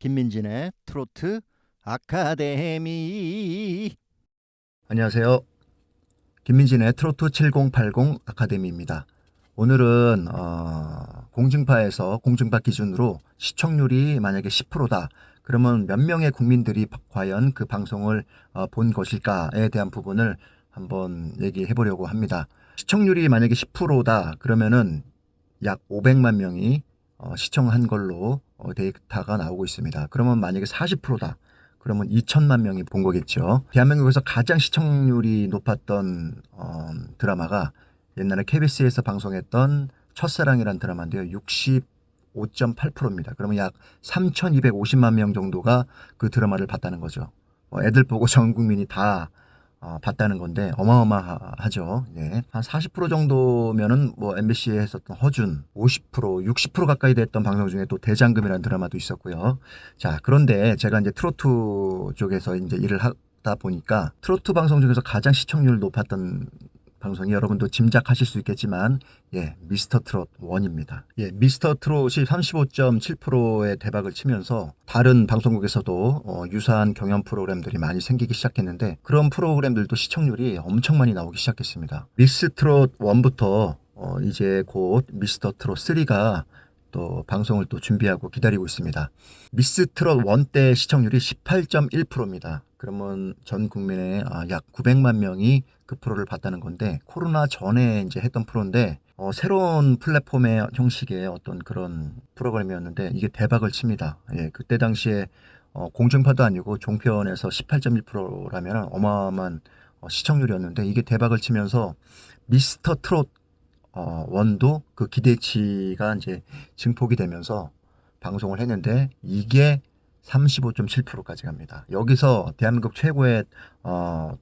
김민진의 트로트 아카데미. 안녕하세요. 김민진의 트로트 7080 아카데미입니다. 오늘은 공중파에서 공중파 기준으로 시청률이 만약에 10%다. 그러면 몇 명의 국민들이 과연 그 방송을 본 것일까에 대한 부분을 한번 얘기해 보려고 합니다. 시청률이 만약에 10%다. 그러면은 약 500만 명이 시청한 걸로 데이터가 나오고 있습니다. 그러면 만약에 40%다. 그러면 2천만 명이 본 거겠죠. 대한민국에서 가장 시청률이 높았던 드라마가 옛날에 KBS에서 방송했던 첫사랑이라는 드라마인데요. 65.8%입니다. 그러면 약 3,250만 명 정도가 그 드라마를 봤다는 거죠. 애들 보고 전 국민이 다 봤다는 건데 어마어마하죠. 네. 한 40% 정도면은 뭐 MBC에 했었던 허준, 50%, 60% 가까이 됐던 방송 중에 또 대장금이라는 드라마도 있었고요. 자, 그런데 제가 이제 트로트 쪽에서 이제 일을 하다 보니까 트로트 방송 중에서 가장 시청률 높았던 방송이 여러분도 짐작하실 수 있겠지만 미스터 트롯 1입니다. 미스터 트롯이 35.7%의 대박을 치면서 다른 방송국에서도 유사한 경연 프로그램들이 많이 생기기 시작했는데 그런 프로그램들도 시청률이 엄청 많이 나오기 시작했습니다. 미스 트롯 1부터 이제 곧 미스터 트롯 3가 또 방송을 또 준비하고 기다리고 있습니다. 미스 트롯 1 때 시청률이 18.1%입니다. 그러면 전 국민의 약 900만 명이 그 프로를 봤다는 건데 코로나 전에 이제 했던 프로인데 새로운 플랫폼의 형식의 어떤 그런 프로그램이었는데 이게 대박을 칩니다. 그때 당시에 공중파도 아니고 종편에서 18.1%라면 어마어마한 시청률이었는데 이게 대박을 치면서 미스터 트롯 원도 그 기대치가 이제 증폭이 되면서 방송을 했는데 이게 35.7%까지 갑니다. 여기서 대한민국 최고의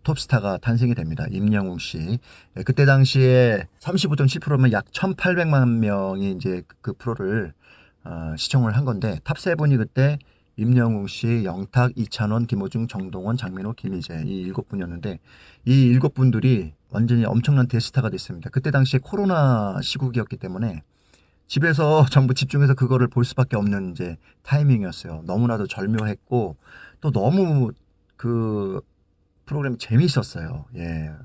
톱스타가 탄생이 됩니다. 임영웅 씨. 그때 당시에 35.7%면 약 1,800만 명이 이제 그 프로를 시청을 한 건데 탑7이 그때 임영웅 씨, 영탁, 이찬원, 김호중, 정동원, 장민호, 김희재 이 7분이었는데 이 7분들이 완전히 엄청난 대스타가 됐습니다. 그때 당시에 코로나 시국이었기 때문에 집에서 전부 집중해서 그거를 볼 수밖에 없는 이제 타이밍이었어요. 너무나도 절묘했고 또 너무 그 프로그램이 재미있었어요.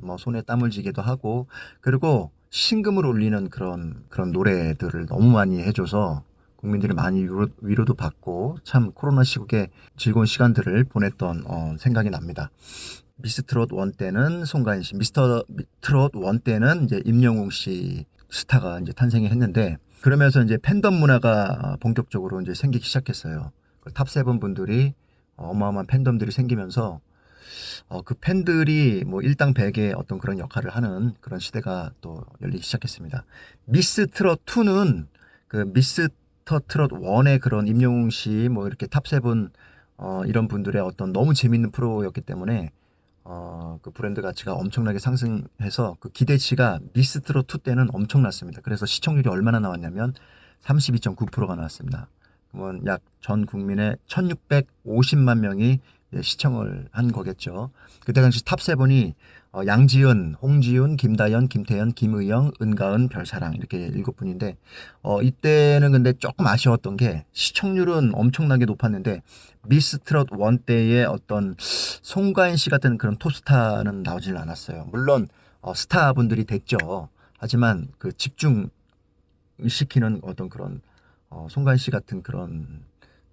뭐 손에 땀을 쥐기도 하고 그리고 심금을 울리는 그런 노래들을 너무 많이 해줘서 국민들이 많이 위로도 받고 참 코로나 시국에 즐거운 시간들을 보냈던 생각이 납니다. 미스 트롯 1 때는 송가인 씨, 미스터 트롯 1 때는 이제 임영웅 씨 스타가 이제 탄생이 했는데 그러면서 이제 팬덤 문화가 본격적으로 이제 생기기 시작했어요. 탑7 분들이 어마어마한 팬덤들이 생기면서 그 팬들이 뭐 일당백의 어떤 그런 역할을 하는 그런 시대가 또 열리기 시작했습니다. 미스 트롯 2는 그 미스터 트롯 1의 그런 임영웅 씨 뭐 이렇게 탑7 이런 분들의 어떤 너무 재밌는 프로였기 때문에 그 브랜드 가치가 엄청나게 상승해서 그 기대치가 미스 트롯 2 때는 엄청났습니다. 그래서 시청률이 얼마나 나왔냐면 32.9%가 나왔습니다. 그러면 약 전 국민의 1,650만 명이 시청을 한 거겠죠. 그때 당시 탑7이 양지은, 홍지윤, 김다연, 김태연, 김의영, 은가은, 별사랑 이렇게 7분인데 이때는 근데 조금 아쉬웠던 게 시청률은 엄청나게 높았는데 미스 트롯 1 때의 어떤 송가인 씨 같은 그런 톱스타는 나오질 않았어요. 물론 스타분들이 됐죠. 하지만 그 집중시키는 어떤 그런 송가인 씨 같은 그런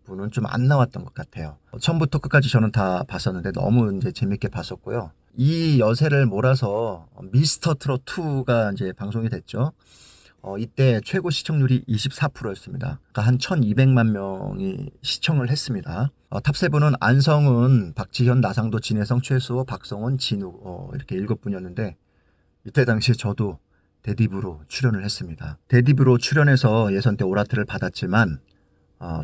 분은 좀 안 나왔던 것 같아요. 처음부터 끝까지 저는 다 봤었는데 너무 이제 재밌게 봤었고요. 이 여세를 몰아서 미스터 트롯 2가 이제 방송이 됐죠. 이때 최고 시청률이 24%였습니다. 그러니까 한 1,200만 명이 시청을 했습니다. 탑7은 안성은, 박지현, 나상도, 진혜성, 최수호, 박성원, 진우 이렇게 7분이었는데 이때 당시에 저도 데뷔부로 출연을 했습니다. 데뷔부로 출연해서 예선 때 오라트를 받았지만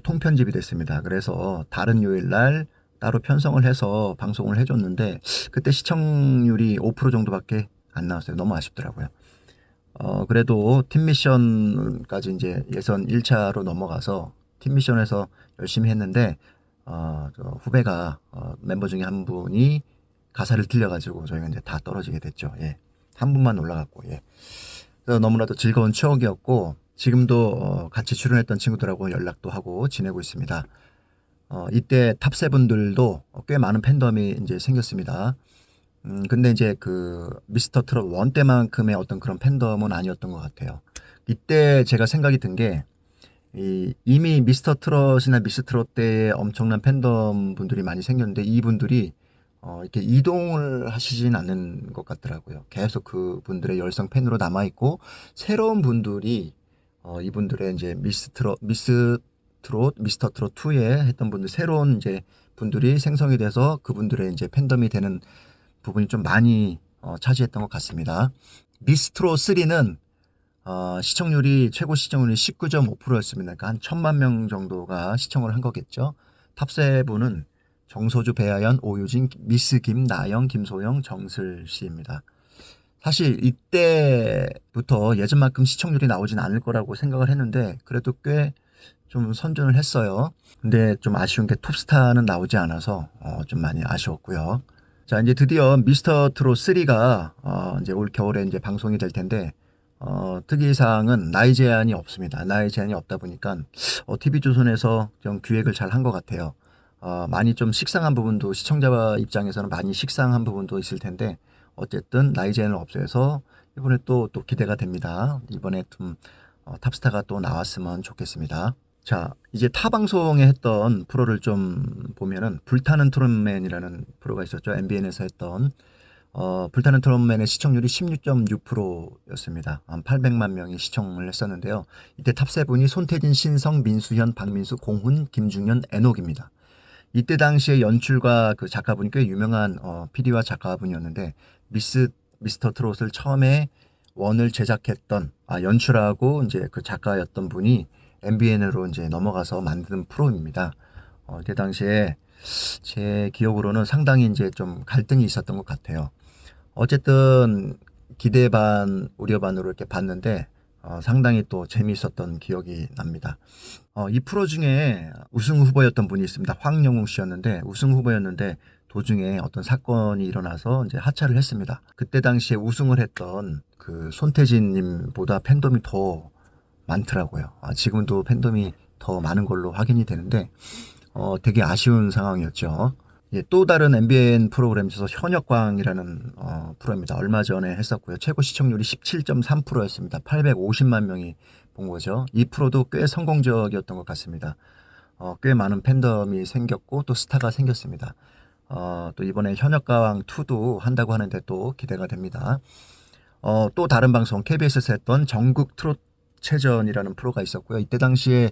통편집이 됐습니다. 그래서 다른 요일날 따로 편성을 해서 방송을 해줬는데 그때 시청률이 5% 정도밖에 안 나왔어요. 너무 아쉽더라고요. 그래도 팀 미션까지 이제 예선 1차로 넘어가서 팀 미션에서 열심히 했는데 저 후배가 멤버 중에 한 분이 가사를 틀려가지고 저희가 이제 다 떨어지게 됐죠. 한 분만 올라갔고 그래서 너무나도 즐거운 추억이었고 지금도 같이 출연했던 친구들하고 연락도 하고 지내고 있습니다. 이때 탑세분들도 꽤 많은 팬덤이 이제 생겼습니다. 근데 이제 그 미스터 트롯 1 때만큼의 어떤 그런 팬덤은 아니었던 것 같아요. 이때 제가 생각이 든 게 이미 미스터 트롯이나 미스 트롯 때에 엄청난 팬덤 분들이 많이 생겼는데 이분들이 이렇게 이동을 하시진 않는 것 같더라고요. 계속 그 분들의 열성 팬으로 남아 있고 새로운 분들이 이분들의 이제 미스터 트롯 2에 했던 분들 새로운 이제 분들이 생성이 돼서 그분들의 이제 팬덤이 되는 부분이 좀 많이 차지했던 것 같습니다. 미스트롯 3는 최고 시청률이 19.5%였습니다. 그러니까 한 1,000만 명 정도가 시청을 한 거겠죠. 탑7은 정소주, 배아연, 오유진, 미스 김, 나영, 김소영, 정슬 씨입니다. 사실 이때부터 예전만큼 시청률이 나오진 않을 거라고 생각을 했는데 그래도 꽤 좀 선전을 했어요. 근데 좀 아쉬운 게 톱스타는 나오지 않아서 좀 많이 아쉬웠고요. 자, 이제 드디어 미스터 트롯 3가 이제 올 겨울에 이제 방송이 될 텐데 특이사항은 나이 제한이 없습니다. 나이 제한이 없다 보니까 TV조선에서 좀 기획을 잘 한 것 같아요. 많이 좀 식상한 부분도 시청자 입장에서는 많이 식상한 부분도 있을 텐데 어쨌든 나이 제한을 없애서 이번에 또 기대가 됩니다. 이번에 좀 탑스타가 또 나왔으면 좋겠습니다. 자, 이제 타 방송에 했던 프로를 좀 보면은 불타는 트롯맨이라는 프로가 있었죠. MBN에서 했던 불타는 트롯맨의 시청률이 16.6%였습니다. 한 800만 명이 시청을 했었는데요. 이때 탑7이 손태진, 신성, 민수현, 박민수, 공훈, 김중현, 애녹입니다. 이때 당시에 연출가 그 작가분이 꽤 유명한 PD와 작가분이었는데 미스터 트롯을 처음에 원을 제작했던 연출하고 이제 그 작가였던 분이 MBN으로 이제 넘어가서 만든 프로입니다. 이때 당시에 제 기억으로는 상당히 이제 좀 갈등이 있었던 것 같아요. 어쨌든 기대 반 우려 반으로 이렇게 봤는데 상당히 또 재미있었던 기억이 납니다. 이 프로 중에 우승 후보였던 분이 있습니다. 황영웅 씨였는데 우승 후보였는데 도중에 어떤 사건이 일어나서 이제 하차를 했습니다. 그때 당시에 우승을 했던 그 손태진 님보다 팬덤이 더 많더라고요. 지금도 팬덤이 더 많은 걸로 확인이 되는데 되게 아쉬운 상황이었죠. 예, 또 다른 MBN 프로그램 중에서 현역광이라는 프로입니다. 얼마 전에 했었고요. 최고 시청률이 17.3%였습니다. 850만 명이 본 거죠. 이 프로도 꽤 성공적이었던 것 같습니다. 꽤 많은 팬덤이 생겼고 또 스타가 생겼습니다. 또 이번에 현역가왕 2도 한다고 하는데 또 기대가 됩니다. 또 다른 방송 KBS에서 했던 전국 트롯 체전이라는 프로가 있었고요. 이때 당시에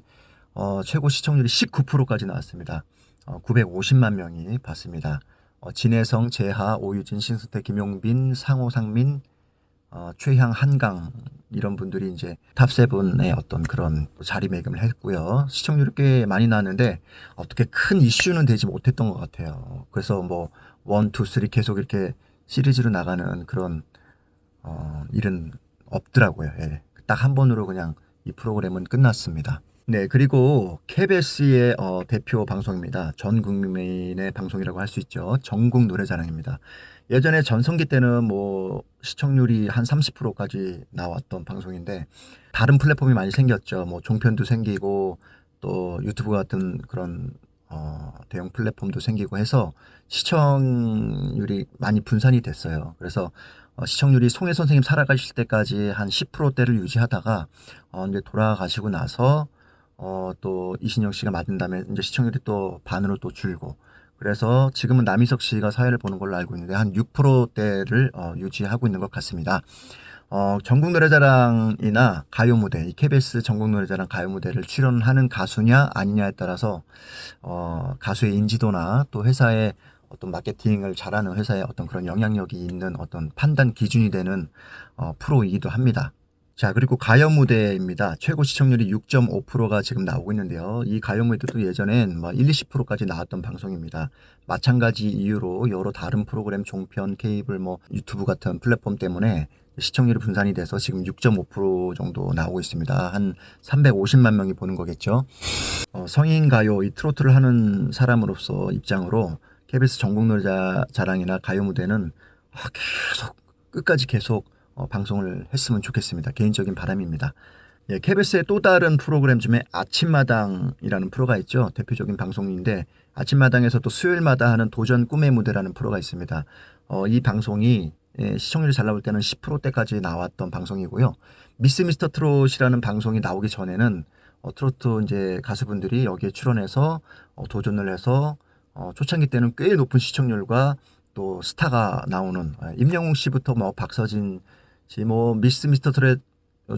최고 시청률이 19%까지 나왔습니다. 950만 명이 봤습니다. 진혜성, 재하, 오유진, 신승태, 김용빈, 상호, 상민, 최향, 한강 이런 분들이 이제 탑7의 어떤 그런 자리매김을 했고요. 시청률이 꽤 많이 나왔는데 어떻게 큰 이슈는 되지 못했던 것 같아요. 그래서 뭐 1, 2, 3 계속 이렇게 시리즈로 나가는 그런 일은 없더라고요. 예. 딱 한 번으로 그냥 이 프로그램은 끝났습니다. 네, 그리고 KBS의 대표 방송입니다. 전 국민의 방송이라고 할 수 있죠. 전국 노래자랑입니다. 예전에 전성기 때는 뭐 시청률이 한 30%까지 나왔던 방송인데 다른 플랫폼이 많이 생겼죠. 뭐 종편도 생기고 또 유튜브 같은 그런 대형 플랫폼도 생기고 해서 시청률이 많이 분산이 됐어요. 그래서 시청률이 송혜 선생님 살아가실 때까지 한 10%대를 유지하다가 이제 돌아가시고 나서 또 이신영 씨가 맞은 다음에 이제 시청률이 또 반으로 또 줄고 그래서 지금은 남희석 씨가 사회를 보는 걸로 알고 있는데 한 6%대를 유지하고 있는 것 같습니다. 전국 노래자랑이나 가요 무대, 이 KBS 전국 노래자랑 가요 무대를 출연하는 가수냐 아니냐에 따라서 가수의 인지도나 또 회사의 어떤 마케팅을 잘하는 회사의 어떤 그런 영향력이 있는 어떤 판단 기준이 되는 프로이기도 합니다. 자, 그리고 가요 무대입니다. 최고 시청률이 6.5%가 지금 나오고 있는데요. 이 가요 무대도 예전엔 뭐 1, 20%까지 나왔던 방송입니다. 마찬가지 이유로 여러 다른 프로그램, 종편, 케이블, 뭐 유튜브 같은 플랫폼 때문에 시청률이 분산이 돼서 지금 6.5% 정도 나오고 있습니다. 한 350만 명이 보는 거겠죠. 성인 가요, 이 트로트를 하는 사람으로서 입장으로 KBS 전국 노래자랑이나 가요 무대는 계속 끝까지 계속 방송을 했으면 좋겠습니다. 개인적인 바람입니다. 예, KBS의 또 다른 프로그램 중에 아침마당이라는 프로가 있죠. 대표적인 방송인데 아침마당에서 또 수요일마다 하는 도전 꿈의 무대라는 프로가 있습니다. 이 방송이 시청률이 잘 나올 때는 10%대까지 나왔던 방송이고요. 미스 미스터 트롯이라는 방송이 나오기 전에는 트로트 이제 가수분들이 여기에 출연해서 도전을 해서 초창기 때는 꽤 높은 시청률과 또 스타가 나오는 임영웅 씨부터 뭐 박서진 씨, 뭐 미스 미스터 트롯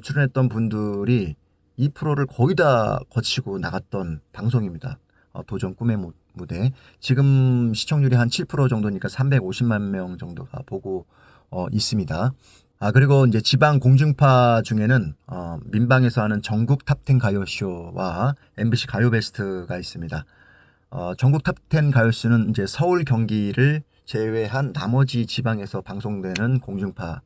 출연했던 분들이 이 프로를 거의 다 거치고 나갔던 방송입니다. 도전 꿈의 무대. 지금 시청률이 한 7% 정도니까 350만 명 정도가 보고 있습니다. 그리고 이제 지방 공중파 중에는 민방에서 하는 전국 탑10 가요쇼와 MBC 가요 베스트가 있습니다. 전국 탑10 가요쇼는 이제 서울 경기를 제외한 나머지 지방에서 방송되는 공중파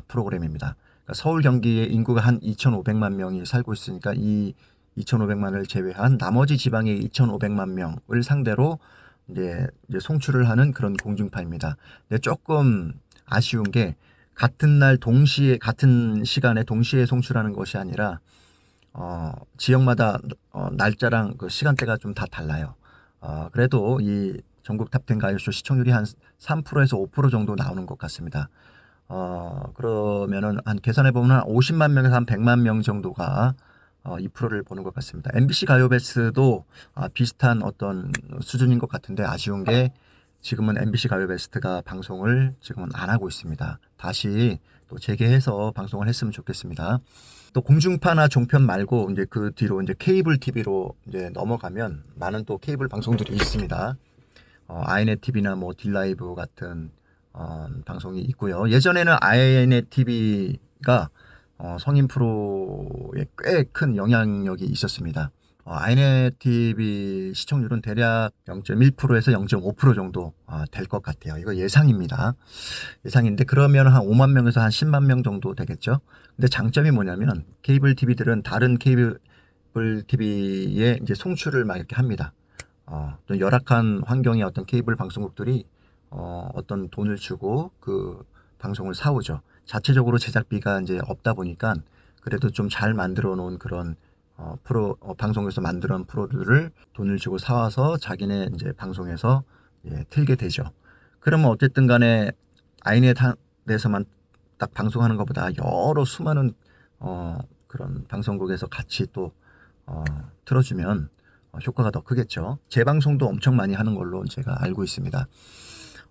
프로그램입니다. 그러니까 서울 경기의 인구가 한 2,500만 명이 살고 있으니까 이 2,500만을 제외한 나머지 지방의 2,500만 명을 상대로 이제 송출을 하는 그런 공중파입니다. 근데 조금 아쉬운 게 같은 날 동시에 같은 시간에 동시에 송출하는 것이 아니라 지역마다 날짜랑 그 시간대가 좀 다 달라요. 그래도 이 전국 탑10 가요쇼 시청률이 한 3%에서 5% 정도 나오는 것 같습니다. 그러면은 한 계산해 보면 한 50만 명에서 한 100만 명 정도가 이 프로를 보는 것 같습니다. MBC 가요 베스트도 비슷한 어떤 수준인 것 같은데 아쉬운 게 지금은 MBC 가요 베스트가 방송을 지금은 안 하고 있습니다. 다시 또 재개해서 방송을 했으면 좋겠습니다. 또 공중파나 종편 말고 이제 그 뒤로 이제 케이블 TV로 이제 넘어가면 많은 또 케이블 방송들이 있습니다. 아이넷 TV나 뭐 딜라이브 같은 방송이 있고요. 예전에는 아이넷 TV가 성인 프로에 꽤 큰 영향력이 있었습니다. 아이넷 TV 시청률은 대략 0.1%에서 0.5% 정도 될 것 같아요. 이거 예상입니다. 예상인데 그러면 한 5만 명에서 한 10만 명 정도 되겠죠. 근데 장점이 뭐냐면 케이블 TV들은 다른 케이블 TV에 이제 송출을 막 이렇게 합니다. 좀 열악한 환경의 어떤 케이블 방송국들이 어떤 돈을 주고 그 방송을 사오죠. 자체적으로 제작비가 이제 없다 보니까 그래도 좀 잘 만들어 놓은 그런 방송에서 만들어 놓은 프로들을 돈을 주고 사와서 자기네 이제 방송에서 틀게 되죠. 그러면 어쨌든 간에 아이넷에서만 딱 방송하는 것보다 여러 수많은 그런 방송국에서 같이 또 틀어주면 효과가 더 크겠죠. 재방송도 엄청 많이 하는 걸로 제가 알고 있습니다.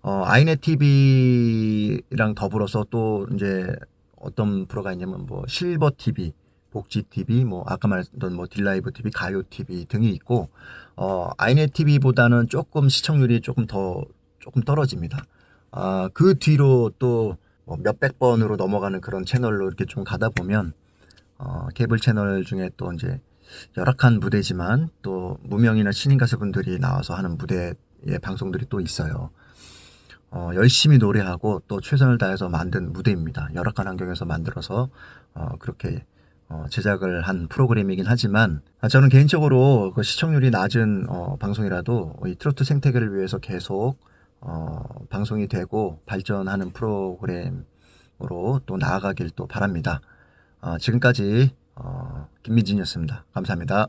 아이넷 TV랑 더불어서 또 이제 어떤 프로가 있냐면 뭐 실버 TV, 복지 TV, 뭐 아까 말했던 뭐 딜라이브 TV, 가요 TV 등이 있고 아이넷 TV보다는 조금 시청률이 조금 떨어집니다. 그 뒤로 또 뭐 몇백 번으로 넘어가는 그런 채널로 이렇게 좀 가다 보면 케이블 채널 중에 또 이제 열악한 무대지만 또 무명이나 신인 가수분들이 나와서 하는 무대의 방송들이 또 있어요. 열심히 노래하고 또 최선을 다해서 만든 무대입니다. 열악한 환경에서 만들어서 그렇게 제작을 한 프로그램이긴 하지만 저는 개인적으로 그 시청률이 낮은 방송이라도 이 트로트 생태계를 위해서 계속 방송이 되고 발전하는 프로그램으로 또 나아가길 또 바랍니다. 지금까지 김민진이었습니다. 감사합니다.